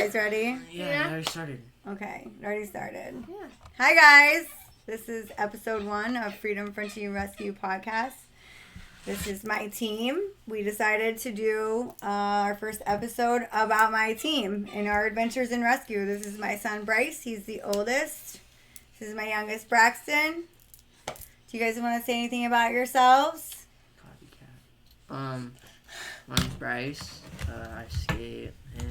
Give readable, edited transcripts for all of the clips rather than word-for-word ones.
guys ready? Yeah, I already started. Okay, already started. Yeah. Hi guys, this is episode 1 of Freedom Frontier Rescue podcast. This is my team. We decided to do our first episode about my team and our adventures in rescue. This is my son Bryce. He's the oldest. This is my youngest Braxton. Do you guys want to say anything about yourselves? Copycat. My name's Bryce. I skate and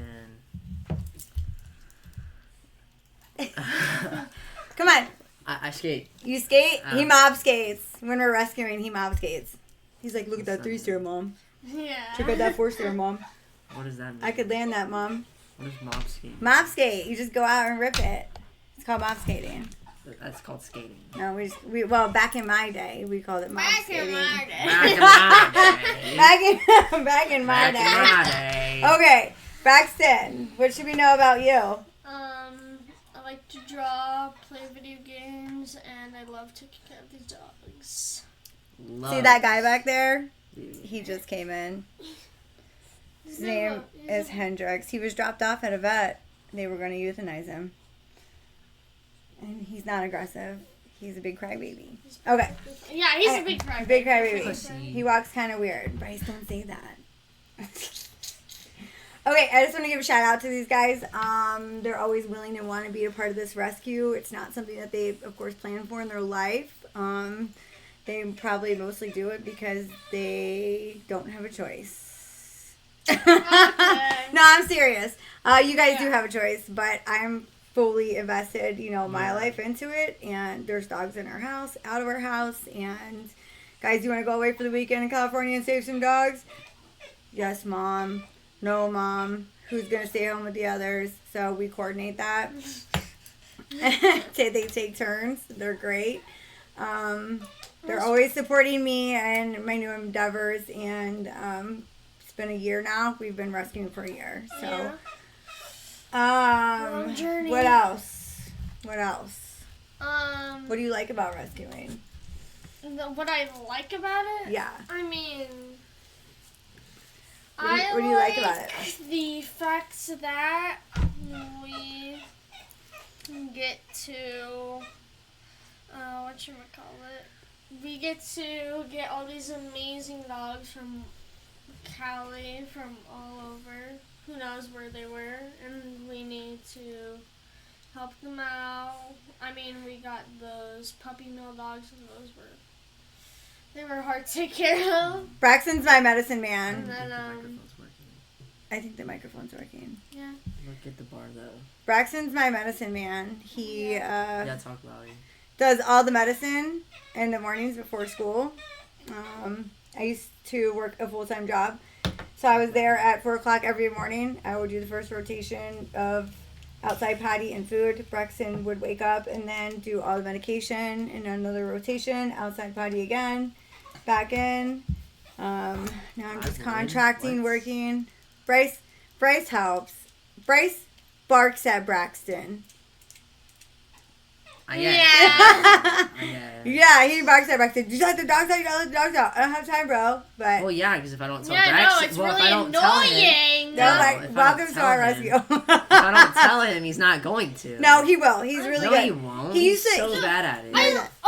Come on. I skate. You skate? He mob skates. When we're rescuing, he mob skates. He's like, look at that 3-stair, Mom. Yeah. Check out that 4-stair, Mom. What does that mean? I could land that, Mom. What is mob skating? Mob skate. You just go out and rip it. It's called mob skating. That's called skating. No, well, back in my day, we called it mob skating. Back in my day. Back in my day. day. Okay, Braxton, what should we know about you? I like to draw, play video games, and I love taking care of these dogs. See that guy back there? He just came in. His name is Hendrix. He was dropped off at a vet. They were going to euthanize him. And he's not aggressive. He's a big crybaby. Okay. Yeah, he's a big crybaby. Big crybaby. Pussy. He walks kind of weird. Bryce, don't say that. Okay, I just want to give a shout out to these guys. They're always willing and want to be a part of this rescue. It's not something that they, of course, plan for in their life. They probably mostly do it because they don't have a choice. Okay. No, I'm serious. You guys do have a choice, but I'm fully invested, my life into it. And there's dogs in our house, out of our house. And guys, you want to go away for the weekend in California and save some dogs? Yes, Mom. No, Mom. Who's going to stay home with the others? So we coordinate that. They take turns. They're great. They're always supporting me and my new endeavors. And it's been a year now. We've been rescuing for a year. So, Long journey. What else? What do you like about rescuing? What I like about it? Yeah. I mean, What do you like about it? The fact that we get to, we get to get all these amazing dogs from Cali, from all over. Who knows where they were, and we need to help them out. I mean, we got those puppy mill dogs, and they were hard to take care of. Braxton's my medicine man. And then, Microphone's working. I think the microphone's working. yeah. Look at the bar though. Braxton's my medicine man. He Yeah, talk loudly. does all the medicine in the mornings before school. I used to work a full-time job. So I was there at 4 o'clock every morning. I would do the first rotation of outside potty and food. Braxton would wake up and then do all the medication and another rotation, outside potty again, back in. Now I'm just contracting, working. Bryce helps. Bryce barks at Braxton. Yeah, he barks at Braxton. You let the dogs out, you gotta let the dogs out. I don't have time, bro. But Well, yeah, because if I don't tell Yeah, Braxton, no, it's well, really if I don't tell him, annoying. welcome to our rescue. if I don't tell him, he's not going to. No, he will. He's really no, good. he won't. He He's used to- so bad at it.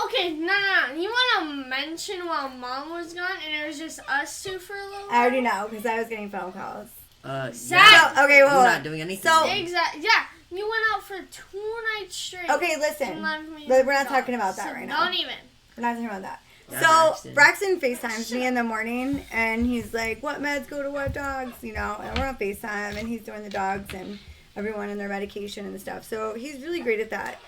Okay, no. You want to mention while Mom was gone, and it was just us two for a little while? I already know because I was getting phone calls. Yeah. Zach- Okay, You're well, not doing anything. So- Exactly. Yeah, you went out for 2 nights straight. Okay, listen. and left me We're with not the talking dogs. about that So right now. Don't even. We're not talking about that. Yeah, So Braxton FaceTimes me in the morning, and he's like, "What meds go to what dogs?" And we're on FaceTime, and he's doing the dogs and everyone and their medication and stuff. So he's really great at that.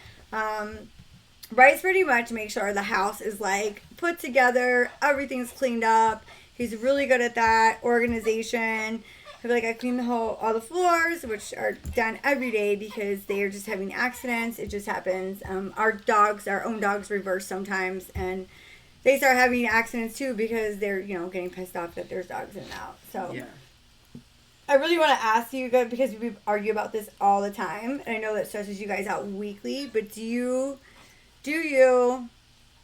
Bryce pretty much makes sure the house is like put together, everything's cleaned up. He's really good at that organization. I clean all the floors, which are done every day because they are just having accidents. It just happens. Our own dogs reverse sometimes, and they start having accidents too because they're, getting pissed off that there's dogs in and out. So Yeah. I really want to ask you guys, because we argue about this all the time, and I know that stresses you guys out weekly, but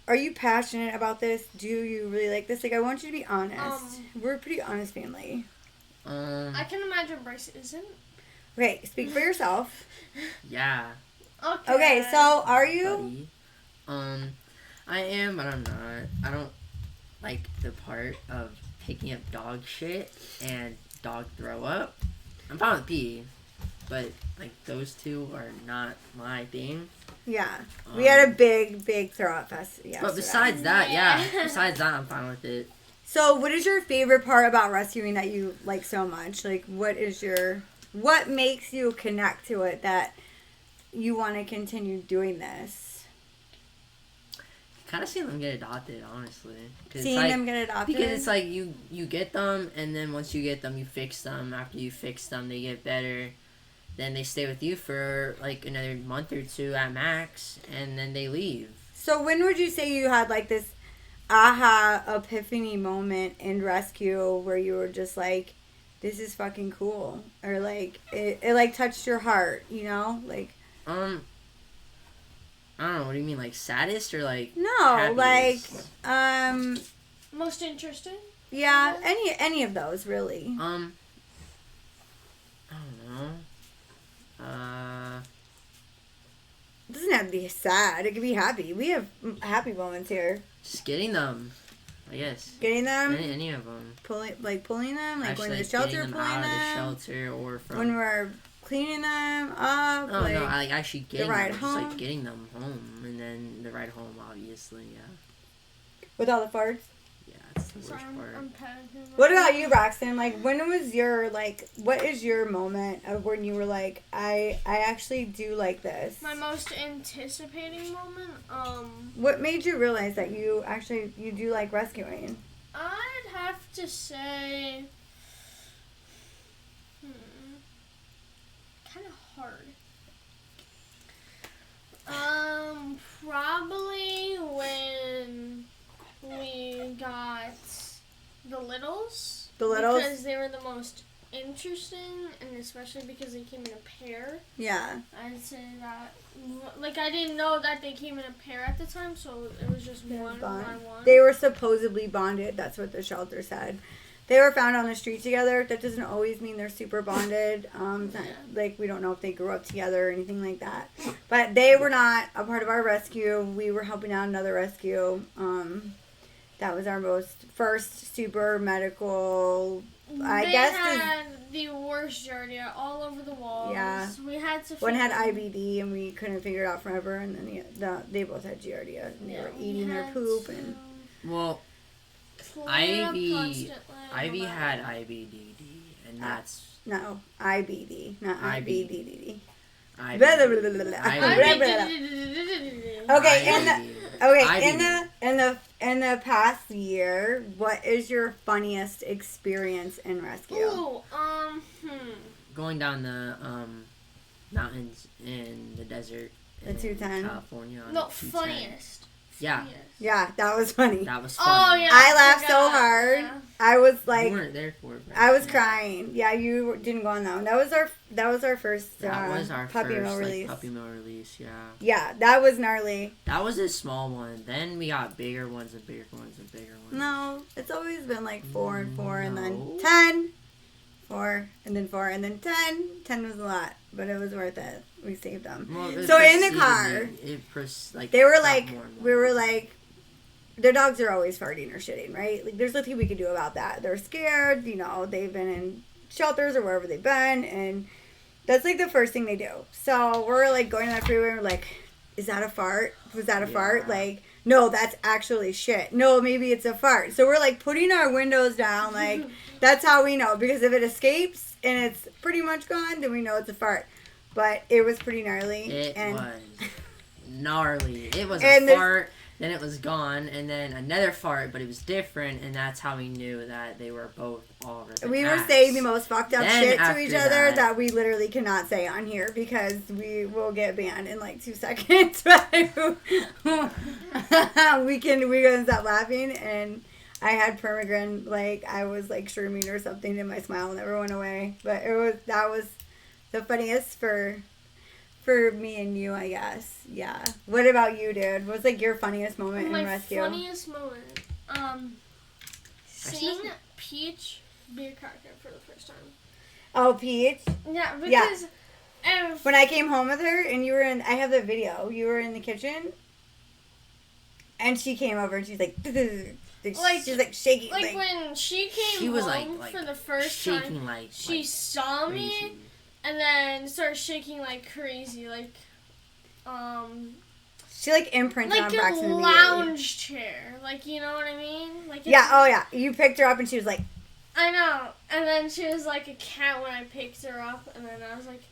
are you passionate about this? Do you really like this? I want you to be honest. We're a pretty honest family. I can imagine Bryce isn't. Okay, speak for yourself. Yeah, Okay, so are you? buddy. I am, but I'm not. I don't like the part of picking up dog shit and dog throw up. I'm fine with pee, but like those two are not my thing. Yeah. We had a big throw up fest yesterday. But besides that, besides that, I'm fine with it. So, what is your favorite part about rescuing that you like so much? Like, what makes you connect to it that you want to continue doing this? Kind of seeing them get adopted, honestly. Seeing them get adopted? Because it's like you get them, and then once you get them, you fix them. After you fix them, they get better. Then they stay with you for like another month or two at max, and then they leave. So, when would you say you had like this aha epiphany moment in rescue where you were just like, this is fucking cool, or like it like touched your heart, you know, like I don't know, what do you mean, like saddest or like no happiest? like most interesting? yeah, any of those really. I don't know. It doesn't have to be sad, it could be happy. We have happy moments here. Just getting them, I guess. Getting them, Any of them. pulling them, like Actually, going to the like, shelter, getting them pulling out them, of the shelter or from. when we're cleaning them up. Oh like, no! I like actually getting ride them, just home? like getting them home, and then the ride home, obviously, yeah, with all the farts. yeah, it's the worst Sorry, part. I'm panicking. What about you, Braxton? Like, when was your like? What is your moment of when you were like, I actually do like this? My most anticipating moment? What made you realize that you do like rescuing? I'd have to say, kind of hard. Probably when we got the littles. The littles? Because they were the most interesting, and especially because they came in a pair. Yeah. I'd say that, like, I didn't know that they came in a pair at the time, so it was just one by one. They were supposedly bonded. That's what the shelter said. They were found on the street together. That doesn't always mean they're super bonded. Like, we don't know if they grew up together or anything like that. But they were not a part of our rescue. We were helping out another rescue. That was our first super medical, They had the worst giardia all over the walls. Yeah. We had to. One had IBD and we couldn't figure it out forever, and then they both had giardia and they were eating their poop and. Well, Ivy had IBDD, and that's no IBD, not IBDD. IBD. Blah, blah, blah, blah, blah. Okay, in the past year, what is your funniest experience in rescue? Ooh, Going down the mountains in the desert in 210. California. On No, the 210. funniest. Yeah. Yeah, that was funny. That was fun. Oh yeah. I laughed so hard. Yeah. I was like, you weren't there for it. Right? I was crying. Yeah, you didn't go on that one. That was our first. That was our puppy first mill release. puppy mill release. Yeah. Yeah, that was gnarly. That was a small one. Then we got bigger ones and bigger ones and bigger ones. No, it's always been like 4 and 4 and then No. 10. 4 and then 4 and then 10. 10 was a lot, but it was worth it. We saved them. Well, it So in the proceeded car, they were like, we were like, their dogs are always farting or shitting, right? Like, there's nothing we can do about that. They're scared, you know, they've been in shelters or wherever they've been, and that's like the first thing they do. So we're like going on the freeway and we're like, is that a fart? Was that a fart? Like, no, that's actually shit. No, maybe it's a fart. So we're like putting our windows down, like, that's how we know, because if it escapes and it's pretty much gone, then we know it's a fart. But it was pretty gnarly. It and was gnarly. It was a fart, then it was gone, and then another fart, but it was different, and that's how we knew that they were both all over the we max. were saying the most fucked up Then shit to after each other that- that we literally cannot say on here because we will get banned in like 2 seconds. we couldn't stop laughing, and I had permagrin, like I was like shrooming or something, and my smile never went away. But that was the funniest for me and you, I guess. Yeah. What about you, dude? What's like your funniest moment in rescue? My funniest moment, seeing Peach be a cracker for the first time. Oh, Peach. Yeah, because When I came home with her and you were in, I have the video. You were in the kitchen, and she came over and she's like, she's like shaking. like when she came She was home like for the first shaking time, like she like saw me crazy. and then started shaking like crazy, She like imprinted on like a Braxton immediately. lounge chair, like you know what I mean? Like Yeah. Oh yeah. You picked her up and she was like, I know. And then she was like a cat when I picked her up, and then I was like,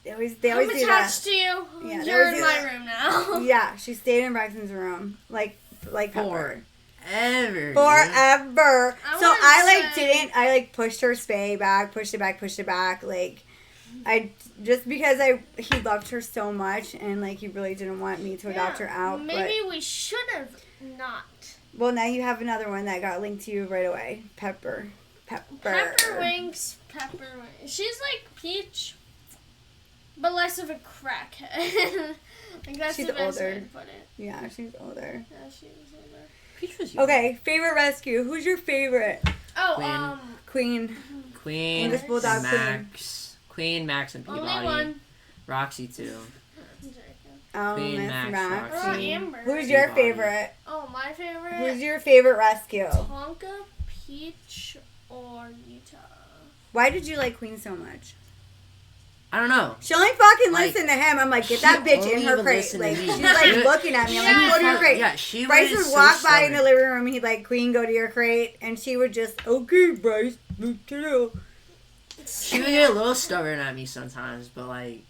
they always I'm do that. attached to you. Yeah, they You're always in do my that. room now. Yeah, she stayed in Braxton's room like Pepper. Forever. Forever. I So wanna I say- I like pushed her spay back, pushed it back. Like I just because he loved her so much and like he really didn't want me to adopt her out. Maybe we should have not. But well, now you have another one that got linked to you right away. Pepper. Pepperwinks. She's like Peach, but less of a crackhead. Like that's She's the best way older. to put it. Yeah, she's older. Yeah, she was older. Peach was young. Okay, favorite rescue. Who's your favorite? Oh, Queen. Queen, English Bulldog Queen, Max, and only Peabody. one. Roxy too. Oh, Queen, Miss Max, Roxy. What about Amber? Who's your Peabody. favorite? Oh, my favorite. Who's your favorite rescue? Tonka, Peach, or Utah? Why did you like Queen so much? I don't know. She only fucking Like, listened to him. I'm like, get she that bitch in only her would crate. listen to Like, me. she's like She would- looking at me. I'm like, Yeah. go to your crate. Yeah, she Bryce was would so walk by in the stubborn. living room and he'd like, Queen, go to your crate. And she would just, okay, Bryce, what to do? She would get a little stubborn at me sometimes, but like,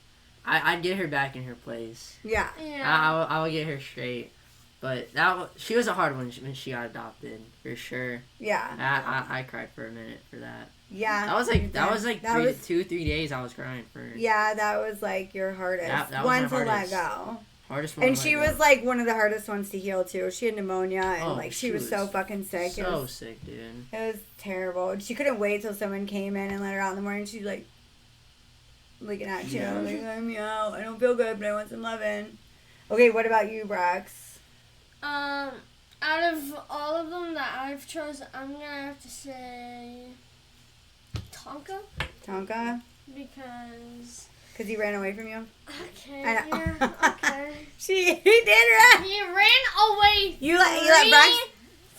I'd get her back in her place. Yeah. Yeah. I would get her straight. But she was a hard one when she got adopted, for sure. Yeah. I cried for a minute for that. Yeah. That was like That was- 2-3 days I was crying for her. Yeah, that was like your hardest That was one my to let hardest. go. Hardest one. And to she let was go. like one of the hardest ones to heal too. She had pneumonia and Oh, like she she was so was fucking sick. so sick, dude. It was terrible. She couldn't wait till someone came in and let her out in the morning. She'd like looking at you, Yeah. like, let me out. I don't feel good, but I want some loving. Okay, what about you, Brax? Out of all of them that I've chosen, I'm gonna have to say Tonka Tonka? because Because he ran away from you? okay, I know. yeah, okay. He did run. He ran away. You let Brax.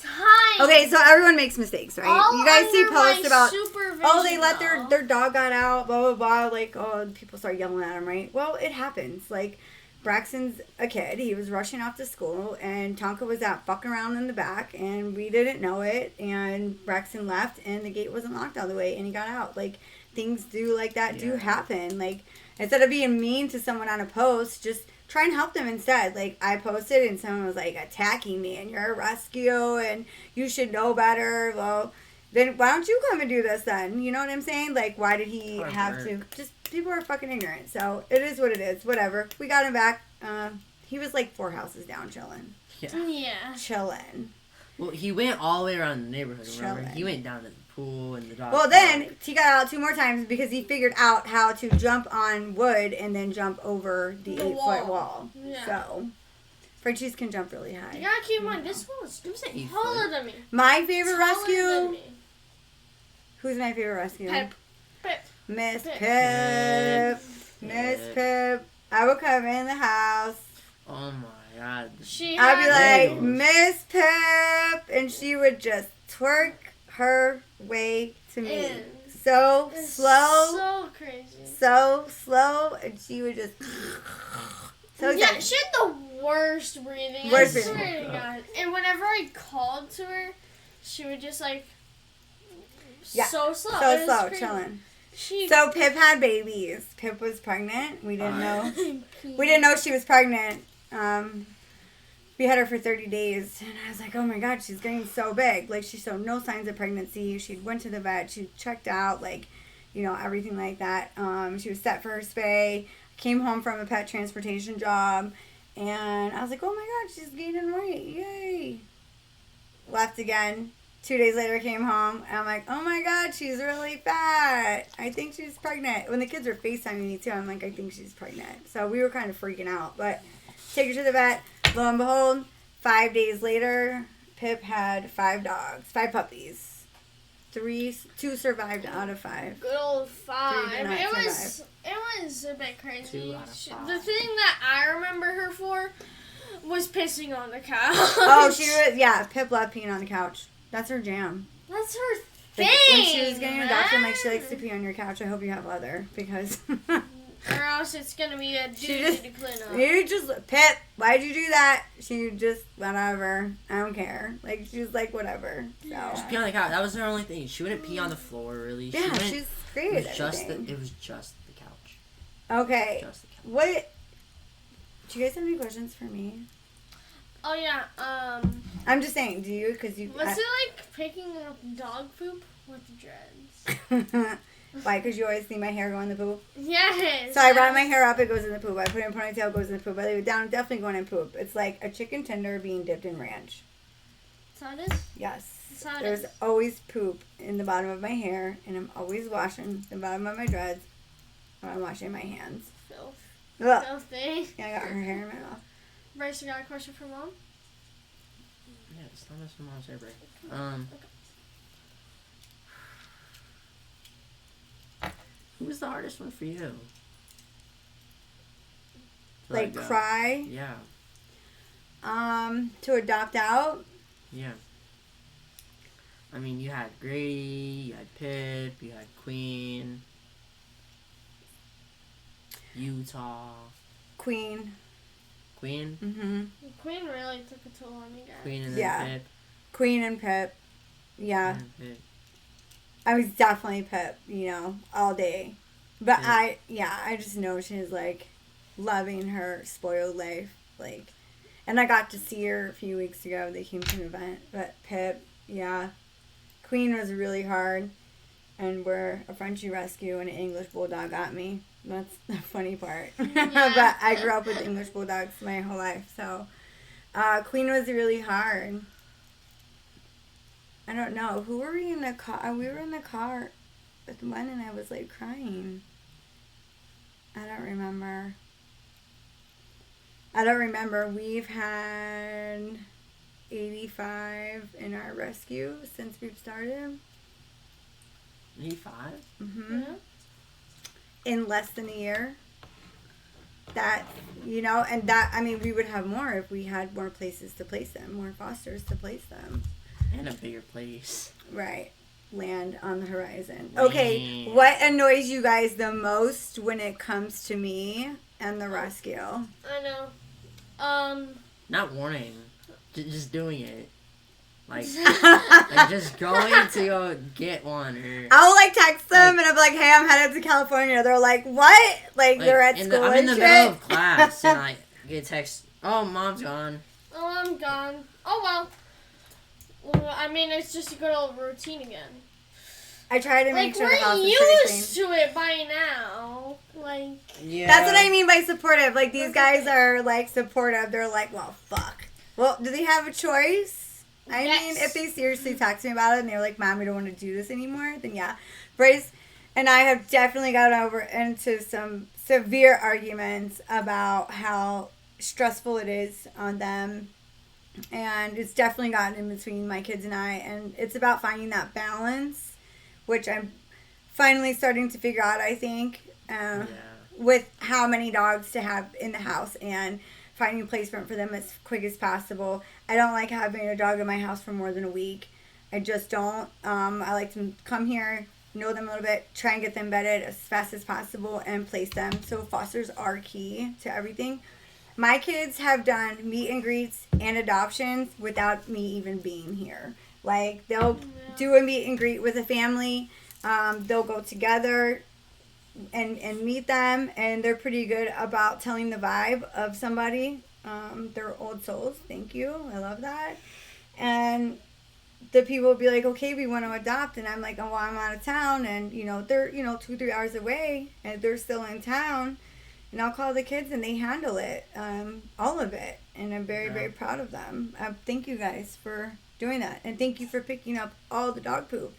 Times. Okay, so everyone makes mistakes, right? All You guys see under posts my about, supervision, oh, they let though. their dog got out, blah, blah, blah. Like, oh, people start yelling at him, right? Well, it happens. Like, Braxton's a kid. He was rushing off to school, and Tonka was out fucking around in the back, and we didn't know it. And Braxton left, and the gate wasn't locked all the way, and he got out. Like, things do like that do Yeah. happen. Like, instead of being mean to someone on a post, just try and help them instead. Like, I posted, and someone was like attacking me, and you're a rescue, and you should know better. Well, then why don't you come and do this then? You know what I'm saying? Like, why did he Hard have work. to? Just people are fucking ignorant. So it is what it is. Whatever. We got him back. He was like 4 houses down, chilling. Yeah. Chilling. Well, he went all the way around the neighborhood, remember? Chilling. He went down to the pool and the dog Well, park. then he got out 2 more times because he figured out how to jump on wood and then jump over the The 8-foot wall. Yeah. So Frenchies can jump really You high. gotta keep in mind, this one was It was an 8 taller foot. than me. My favorite Taller than rescue. me. Who's my favorite rescue? Pip. Pip. Miss Pip. Pip. Miss Pip. I would come in the house. Oh my god. She I'd be had- like, Miss Pip, and she would just twerk her way to me. In. So It's slow, So crazy. so slow, and she would just. So Yeah, excited. she had the worst breathing. Worst I swear breathing. to God. And whenever I called to her, she would just like Yeah, so slow. So It was slow, crazy. chilling. She So Pip had babies. Pip was pregnant. We didn't know. we We didn't know she was pregnant. We had her for 30 days, and I was like, oh my god, she's getting so big. Like, she showed no signs of pregnancy. She went to the vet. She checked out, like, you know, everything like that. She was set for her spay. Came home from a pet transportation job, and I was like, oh my god, she's gaining weight. Yay. Left again. 2 days later, came home, and I'm like, oh my god, she's really fat. I think she's pregnant. When the kids were FaceTiming me, too, I'm like, I think she's pregnant. So we were kind of freaking out, but take her to the vet. Lo and behold, 5 days later, Pip had 5 dogs, 5 puppies. 2 survived out of 5. Good old 5. did not It was a bit crazy. 2 out of 5. The thing that I remember her for was pissing on the couch. Oh, she was, yeah, Pip loved peeing on the couch. That's her jam. That's her Like, thing. when she was getting adopted, like, she man. likes to pee on your couch. I hope you have leather, because Or else it's gonna be a She duty just- to clean up. you just, Pip, why'd you do that? She just, whatever, I don't care. Like, she's like, whatever. So, Yeah. Pee on the couch. That was her only thing. She wouldn't pee on the floor, really. She yeah, wouldn't- she's great It at was just the. everything. It was just the couch. Okay, Just the couch. what, do you guys have any questions for me? Oh yeah. I'm just saying, do you? Because you. Was it like picking up dog poop with dreads? Why? Because you always see my hair go in the poop. Yes. So I wrap my hair up, it goes in the poop. I put it in a ponytail, it goes in the poop. I leave it down, definitely going in poop. It's like a chicken tender being dipped in ranch. That's how it is. Yes. That's how it There's is. always poop in the bottom of my hair, and I'm always washing the bottom of my dreads when I'm washing my hands. Filth. Ugh. Filthy. Yeah, I got her hair in my mouth. Bryce, you got a question for mom? Yeah, it's not as mom's hair break. Who was the hardest one for you? To Like, let go? cry. Yeah. To adopt out. Yeah. I mean, you had Grady, you had Pip, you had Queen, Utah, Queen. Queen, Mm-hmm. Queen really took a toll on you guys. Queen, and then Yeah. Pip. Queen and Pip. Yeah. And Pip. I was definitely Pip, all day. But Yeah. I just know she's like loving her spoiled life. Like, and I got to see her a few weeks ago. They came to an event. But Pip, yeah. Queen was really hard. And we're a Frenchie rescue and an English bulldog got me. That's the funny part. Yeah. But I grew up with English bulldogs my whole life. So, Queen was really hard. I don't know. Who were we in the car? We were in the car with one and I was like crying. I don't remember. We've had 85 in our rescue since we've started. 85? Mm-hmm. Yeah. In less than a year. That, and that, I mean, we would have more if we had more places to place them, more fosters to place them. And a bigger place. Right. Land on the horizon. Land. Okay, what annoys you guys the most when it comes to me and the rescue? I know. Not warning. Just doing it. Like just going to go get one. Or, I'll text them and I'm like, hey, I'm headed to California. They're like, what? Like they're at school I'm in and the shit. middle of class and I get a text, oh, mom's gone. Oh, I'm gone. Oh well. Well, I mean, it's just a good old routine again. I try to make Like sure the house we're is pretty used to it by now. Like Yeah. That's what I mean by supportive. Like, these guys are, supportive. They're like, well, fuck. Well, do they have a choice? I Yes. mean, if they seriously talk to me about it and they're like, Mom, we don't want to do this anymore, then yeah. Bryce and I have definitely gotten over into some severe arguments about how stressful it is on them. And it's definitely gotten in between my kids and I. And it's about finding that balance, which I'm finally starting to figure out, I think. Yeah. With how many dogs to have in the house and finding placement for them as quick as possible. I don't like having a dog in my house for more than a week. I just don't. I like to come here, know them a little bit, try and get them bedded as fast as possible and place them. So fosters are key to everything. My kids have done meet and greets and adoptions without me even being here. Like, they'll do a meet and greet with a family. They'll go together and meet them, and they're pretty good about telling the vibe of somebody. They're old souls. Thank you. I love that. And the people will be like, okay, we want to adopt. And I'm like, oh, well, I'm out of town. And, they're, 2-3 hours away, and they're still in town. And I'll call the kids, and they handle it, all of it. And I'm very, very proud of them. Thank you guys for doing that. And thank you for picking up all the dog poop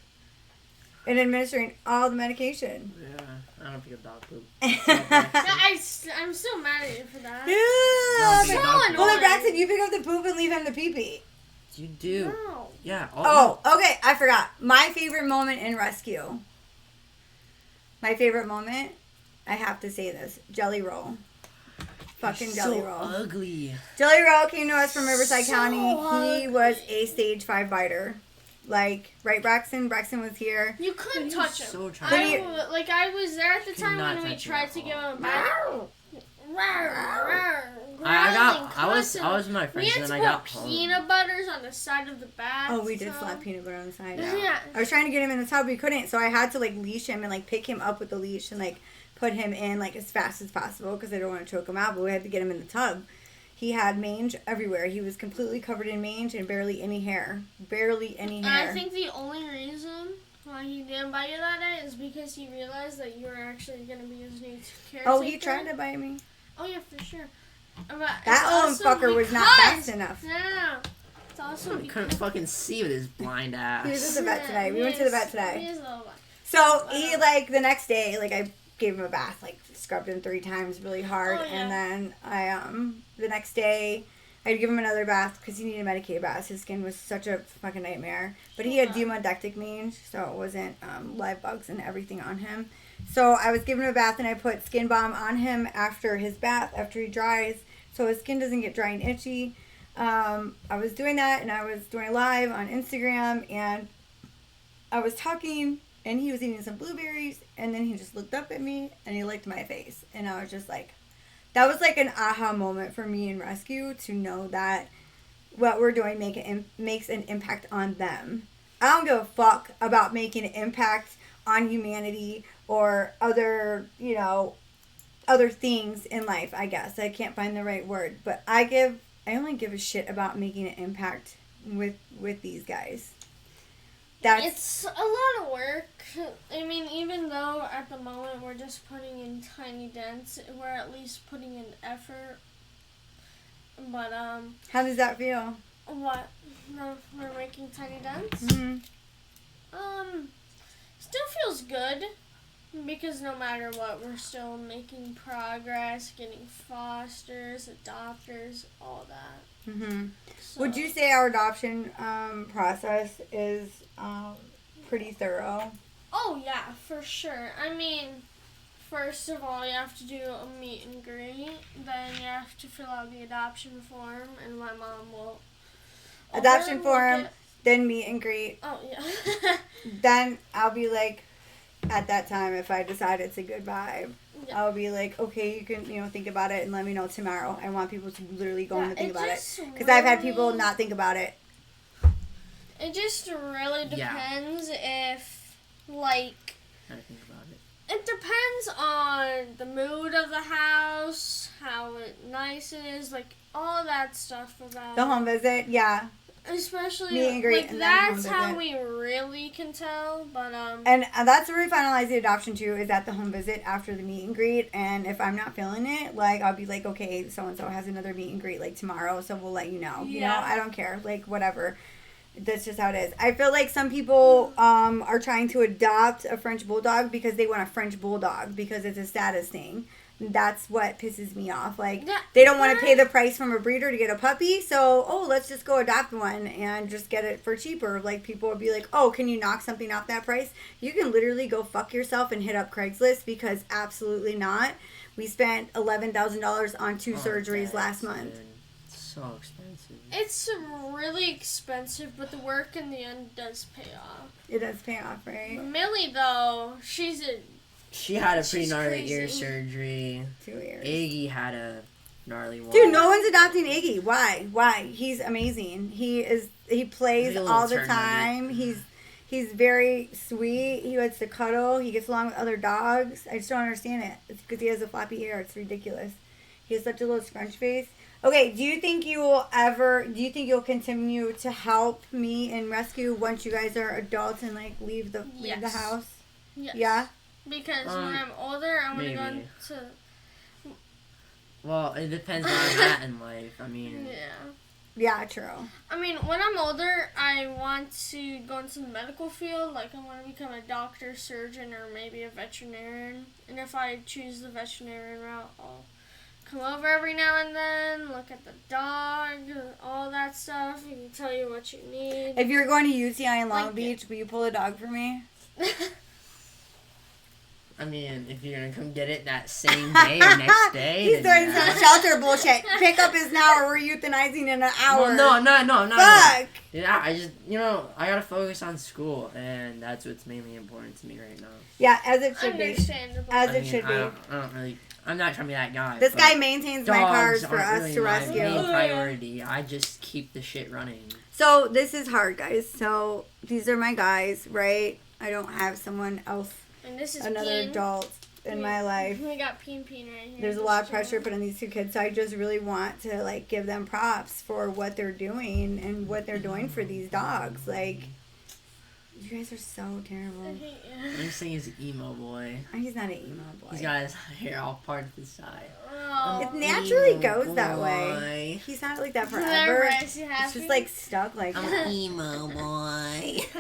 and administering all the medication. Yeah, I don't pick up dog poop. I'm still mad at you for that. Yeah. No, So dog poop. Well, then annoying. Braxton, you pick up the poop and leave him the pee-pee. You do. No. Yeah. Oh, okay. I forgot. My favorite moment in rescue. My favorite moment, I have to say this. Jelly Roll. Fucking Jelly so Roll. ugly. Jelly Roll came to us from Riverside So County. He was ugly. a stage 5 biter. Like, right, Braxton? Braxton was here. You couldn't He touch was him. so But tiny. I was there at the Could time not when we touch him tried at to give all. him a bath. I was with my We friends had and to then I got put home. peanut butters on the side of the bath. Oh, we did slap peanut butter on the side. Yeah. I was trying to get him in the tub. We couldn't. So I had to, like, leash him and, like, pick him up with the leash and, like, put him in, like, as fast as possible because I don't want to choke him out. But we had to get him in the tub. He had mange everywhere. He was completely covered in mange and barely any hair. Barely any hair. And I think the only reason why he didn't bite you that day is because he realized that you were actually going to be his new caretaker. Oh, he tried to bite me. Oh, yeah, for sure. But That it's little also fucker was not because- fast enough. No. It's also I couldn't because... fucking see with his blind ass. He was at the vet today. We went to the vet today. He is a little bit. So he, like, the next day, like, I gave him a bath, like, scrubbed him 3 times really hard. Oh, yeah. And then I, the next day, I'd give him another bath because he needed medicated baths. His skin was such a fucking nightmare. But he had demodectic mange, so it wasn't live bugs and everything on him. So I was giving him a bath and I put skin balm on him after his bath, after he dries, so his skin doesn't get dry and itchy. I was doing that and I was doing a live on Instagram and I was talking and he was eating some blueberries and then he just looked up at me and he licked my face. And I was just like, that was like an aha moment for me in rescue to know that what we're doing makes an impact on them. I don't give a fuck about making an impact on humanity or other, other things in life, I guess. I can't find the right word. But I only give a shit about making an impact with these guys. It's a lot of work. I mean, even though at the moment we're just putting in tiny dents, we're at least putting in effort. But, How does that feel? what? No, we're making tiny dents? Mm-hmm. Still feels good. Because no matter what, we're still making progress, getting fosters, adopters, all that. Mm-hmm. So, Would you say our adoption process is pretty thorough? Oh, yeah, for sure. I mean, first of all, you have to do a meet and greet. Then you have to fill out the adoption form, and my mom will... Adoption overlook form, it. then meet and greet. Oh, yeah. Then I'll be like, at that time, if I decide it's a good vibe, Yeah. I'll be like, okay, you can, think about it and let me know tomorrow. I want people to literally go and think about it. Because I've had people not think about it. It just really Yeah. depends if, like... How to think about it. It depends on the mood of the house, how nice it is, like, all that stuff about The home visit, yeah. Especially, Meet and greet like, and then home that's how visit. we really can tell, but, And that's where we finalize the adoption too, is at the home visit after the meet and greet. And if I'm not feeling it, like, I'll be like, okay, so-and-so has another meet and greet, like, tomorrow, so we'll let you know. You know, Yeah. I don't care. Like, whatever. That's just how it is. I feel like some people are trying to adopt a French Bulldog because they want a French Bulldog because it's a status thing. That's what pisses me off. Like, Yeah, they don't want to pay the price from a breeder to get a puppy, so, let's just go adopt one and just get it for cheaper. Like, people would be like, can you knock something off that price? You can literally go fuck yourself and hit up Craigslist because absolutely not. We spent $11,000 on 2 surgeries last month. Dude, so expensive. it's really expensive, but the work in the end does pay off. It does pay off, right? Millie, though, she had a pretty She's gnarly crazy. ear surgery. 2 years. Iggy had a gnarly one. Dude, no one's adopting Iggy. Why? He's amazing. He plays He's a little all the turd time. He's very sweet. He likes to cuddle. He gets along with other dogs. I just don't understand it. It's because he has a floppy hair. It's ridiculous. He has such a little scrunch face. Okay, do you think you'll continue to help me in rescue once you guys are adults and like leave the Yes. house? yes. Yeah? Because when I'm older, I'm going to go maybe. into... Well, it depends where I'm at in life. I mean, Yeah. Yeah, true. I mean, when I'm older, I want to go into the medical field. Like, I want to become a doctor, surgeon, or maybe a veterinarian. And if I choose the veterinarian route, I'll come over every now and then, look at the dog, all that stuff. He can tell you what you need. If you're going to UTI in Long Like Beach, will you pull a dog for me? I mean, if you're gonna come get it that same day or next day, He's then doing yeah. some shelter bullshit. Pick up is now or we're euthanizing in an hour. Well, no, I'm not. Fuck. Yeah, I just, I gotta focus on school, and that's what's mainly important to me right now. Yeah, as it should be. Understandable. As I it mean, should be. I don't really, I'm not trying to be that guy. This but guy maintains my cars dogs for aren't us really to my rescue. main priority. I just keep the shit running. So this is hard, guys. So these are my guys, right? I don't have someone else, And this is another Peen. adult in my life. We got Peen right here. There's a lot of pressure put on these two kids, so I just really want to like give them props for what they're doing and what they're doing for these dogs. Like, you guys are so terrible. I hate you. I'm just saying he's an emo boy. He's not an emo boy. He's got his hair all parted to the side. Oh. It naturally Emo goes that boy. way. He's not like that That forever. makes you It's happy? just like stuck like I'm that. an emo boy.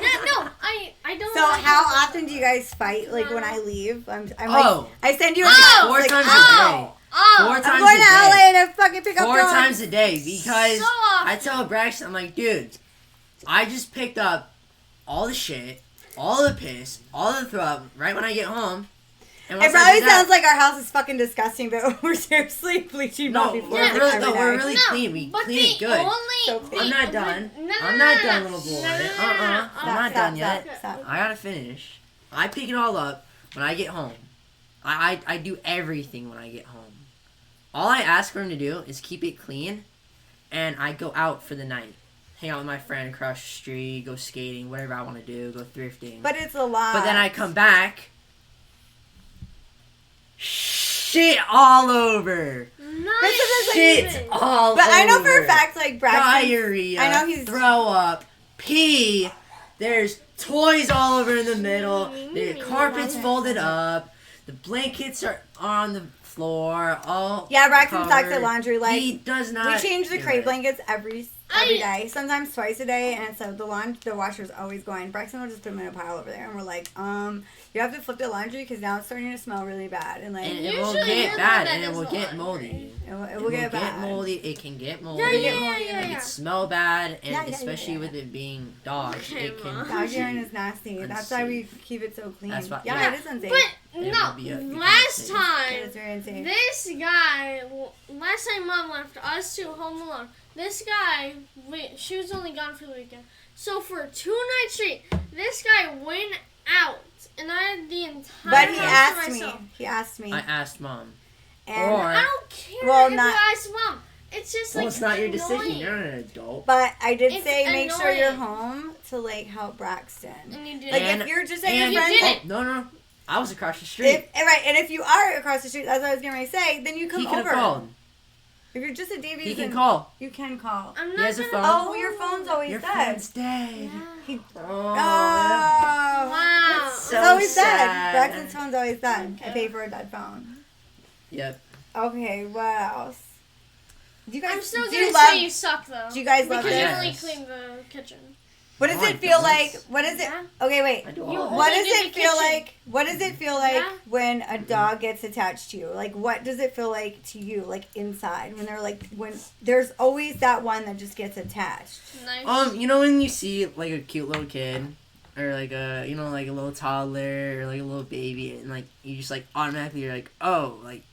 Yeah, no, I don't. So like how it. often do you guys fight? Like when I leave, I'm Oh. like, I send you a Oh. text, 4 like, times oh, a day. Oh, 4 I'm times going to a day. LA to fucking pick up 4 dogs. times a day because So often. I tell Braxton, I'm like, dude, I just picked up all the shit, all the piss, all the throw up right when I get home. And It once I probably do that- sounds like our house is fucking disgusting, but we're seriously bleaching No, body we're floors really, every no, we're day. really No, clean. We but clean the it good. Only, So clean. I'm not done. No, I'm not done, little boy. I'm not done yet. Stop. I gotta finish. I pick it all up when I get home. I do everything when I get home. All I ask for him to do is keep it clean, and I go out for the night. Hang out with my friend across the street, go skating, whatever I want to do, go thrifting. But it's a lot. But then I come back, shit all over. Nice. Shit all over. But I know for a fact, like Braxton, Diarrhea. I know he's- throw up, pee. There's toys all over in the middle. The carpet's folded up. The blankets are on the floor. All Yeah, Braxton sucks covered. at laundry. Like he does not. we change the do crate it. blankets every day, sometimes twice a day, and so the washer's always going. Braxton will just put them in a pile over there, and we're like, you have to flip the laundry because now it's starting to smell really bad, and like And it Usually will you're get the bad, one that and it does will the get laundry. moldy. it will get bad. moldy. It can get moldy. Yeah. It can smell bad, and Yeah. especially with it being dogs, Okay, it can. Mom. Dog urine is nasty. That's why we keep it so clean. That's why- yeah, yeah. it is unsafe. But It no, would be a- last it It time, is very unsafe. this guy, last time Mom left us two home alone, this guy, she was only gone for the weekend. So for 2 nights straight, this guy went out, and I had the entire But he house to asked me. myself. He asked me. I asked Mom. And Or- I don't care Well, if not- you ask Mom. It's just Well, like it's not your decision. annoying. You're not an adult. but I did It's say make sure you're annoying. home to like help Braxton. And you did Like And- if you're just at And your friend's, didn't. no, I was across the street. right, and if you are across the street, that's what I was getting ready to say, then you come He could over. have called. If you're just at Davies, He can then call. you can call. I'm He not has a gonna phone. Oh, your phone's always Your dead. phone's dead. Yeah. Oh. Wow. It's So always dead. sad. Braxton's phone's always dead. I Okay. pay for a dead phone. Yep. Okay, what else? Do you guys? I'm still do gonna you love? say you suck though. Do you guys love because this? you only Yes. clean the kitchen. What does No, I it feel don't. like? What is it? Yeah. Okay, wait. I do You- all that. What only does do it the feel kitchen. like? What does it feel like Yeah. when a dog gets attached to you? Like, what does it feel like to you? Like inside, when they're like, when there's always that one that just gets attached. Nice. You know when you see like a cute little kid, or like a like a little toddler, or like a little baby, and like you just like automatically you're like, oh, like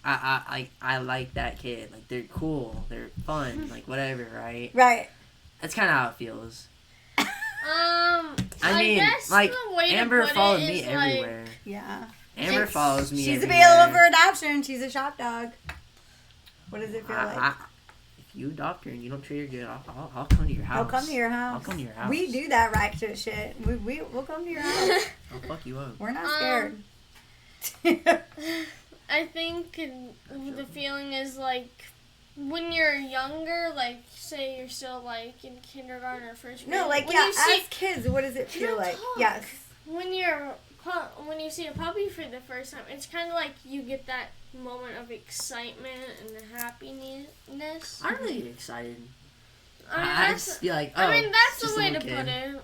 I like that kid. Like they're cool, they're fun, like whatever, right? Right. That's kind of how it feels. I mean, guess like, the way Amber to put follows it me is, like, everywhere. Yeah. Amber It's- follows me. She's everywhere. available for adoption. She's a shop dog. What does it feel like? If you adopt her and you don't treat her good, I'll come to your house. I'll come to your house. I'll come to your house. We do that ratchet shit. We'll come to your house. I'll fuck you up. We're not scared. I think the feeling is like when you're younger, like say you're still like in kindergarten or first grade. No, like when yeah, you see, as kids, what does it You feel don't like? talk. Yes. when you see a puppy for the first time, it's kind of like you get that moment of excitement and happiness. I'm really excited. I mean, I that's- just feel like, oh, I mean, that's it's just the a way to little put kid. it.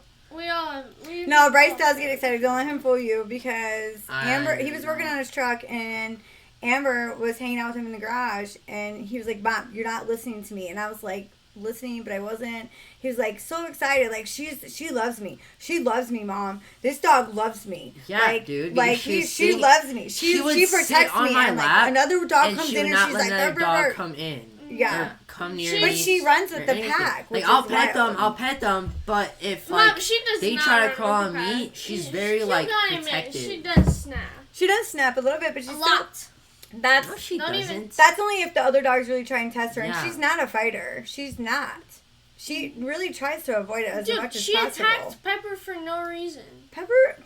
We No, Bryce does get excited. Don't let him fool you because I Amber. He was know. working on his truck and Amber was hanging out with him in the garage, and he was like, Mom, you're not listening to me. And I was like, listening, but I wasn't. He was like so excited, like she loves me. She loves me, Mom. This dog loves me. Yeah, like, dude. Like she loves me. She protects me. And like another dog comes in, and she's like, another dog come in. Yeah. Or come near me. But she runs with the pack. Like I'll pet them, but if like they try to crawl on me, she's very like protective. She does snap. She does snap a little bit, but she's a lot. That's no, she doesn't. That's only if the other dogs really try and test her, and Yeah. she's not a fighter. She's not. She really tries to avoid it as much as possible. She attacked Pepper for no reason. Pepper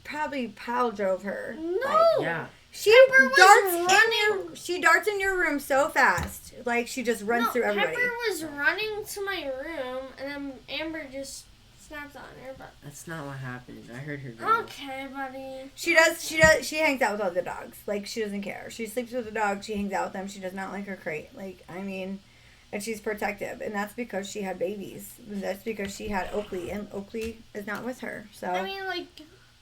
probably pile drove her. No. Like, yeah. Pepper she darts in your room so fast, like she just runs through everybody. Pepper was running to my room, and then Amber just snapped on her. But that's not what happened. I heard her go. Okay, buddy. She hangs out with other dogs. Like she doesn't care. She sleeps with the dog. She hangs out with them. She does not like her crate. Like I mean, and she's protective, and that's because she had babies. That's because she had Oakley, and Oakley is not with her. So I mean, like.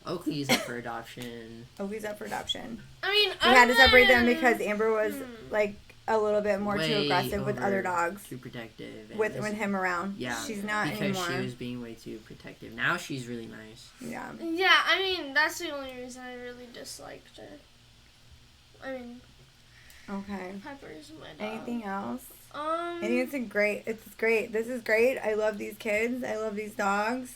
Oakley's up for adoption. Oakley's up for adoption. I mean, we had to separate them because Amber was like a little bit more too Way aggressive with other dogs. Too protective. With him around. Yeah. She's not because anymore. Because she was being way too protective. Now she's really nice. Yeah. Yeah, I mean, that's the only reason I really disliked her. I mean. Okay. Pepper's my dog. Anything else? I think it's great. It's great. This is great. I love these kids. I love these dogs.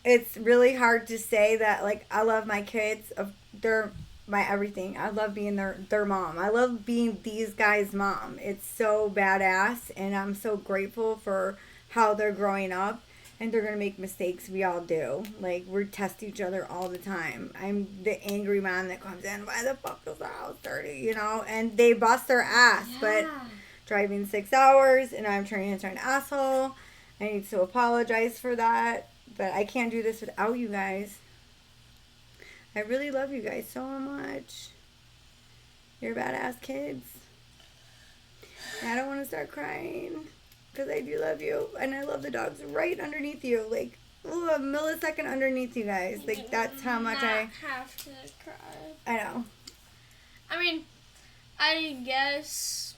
It's really hard to say that, like, I love my kids. They're my everything. I love being their mom. I love being these guys' mom. It's so badass, and I'm so grateful for how they're growing up. And they're going to make mistakes. We all do. Like, we test each other all the time. I'm the angry mom that comes in, why the fuck is the house dirty, you know? And they bust their ass. Yeah. But driving 6 hours, and I'm turning into an asshole. I need to apologize for that. But I can't do this without you guys. I really love you guys so much. You're badass kids. And I don't want to start crying. Because I do love you. And I love the dogs right underneath you. Like, ooh, a millisecond underneath you guys. Like, that's how much I have to cry. I know. I mean, I guess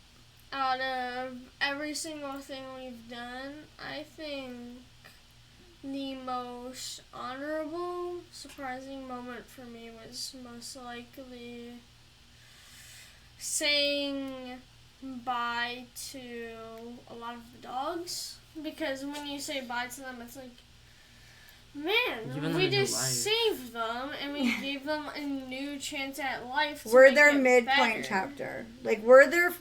out of every single thing we've done, I think the most honorable, surprising moment for me was most likely saying bye to a lot of the dogs. Because when you say bye to them, it's like, man, we just saved them and we gave them a new chance at life. We're their midpoint chapter. Like, we're their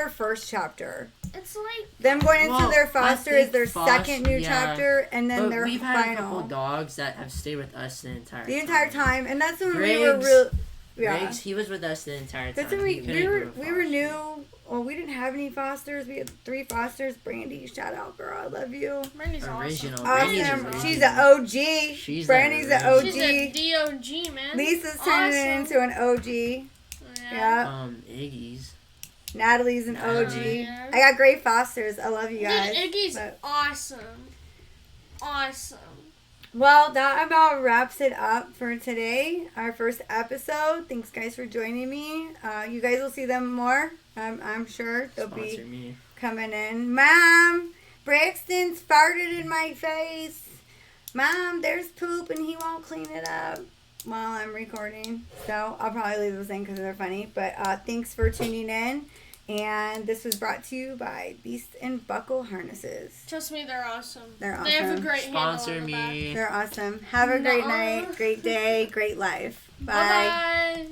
first chapter. It's like them going into their foster is their second new chapter, and then their we've final. Had a couple dogs that have stayed with us the entire time. And that's when we were real. Yeah. Griggs, he was with us the entire time. That's when we were new. Well, we didn't have any fosters. We had 3 fosters. Brandy, shout out, girl, I love you. Brandy's original. Awesome. She's an OG. Brandy's an OG. She's a DOG, man. Lisa's turning into an OG. Yeah. Iggy's. Natalie's an OG. Yeah. I got great fosters. I love you guys. Dude, Iggy's awesome. Awesome. Well, that about wraps it up for today. Our first episode. Thanks, guys, for joining me. You guys will see them more. I'm sure they'll be coming in. Mom, Braxton's farted in my face. Mom, there's poop and he won't clean it up while I'm recording. So I'll probably leave those in because they're funny. But thanks for tuning in. And this was brought to you by Beast and Buckle Harnesses. Trust me, they're awesome. They're awesome. They have a great Sponsor handle on the me. back. They're awesome. Have a great night, great day, great life. Bye. Bye-bye.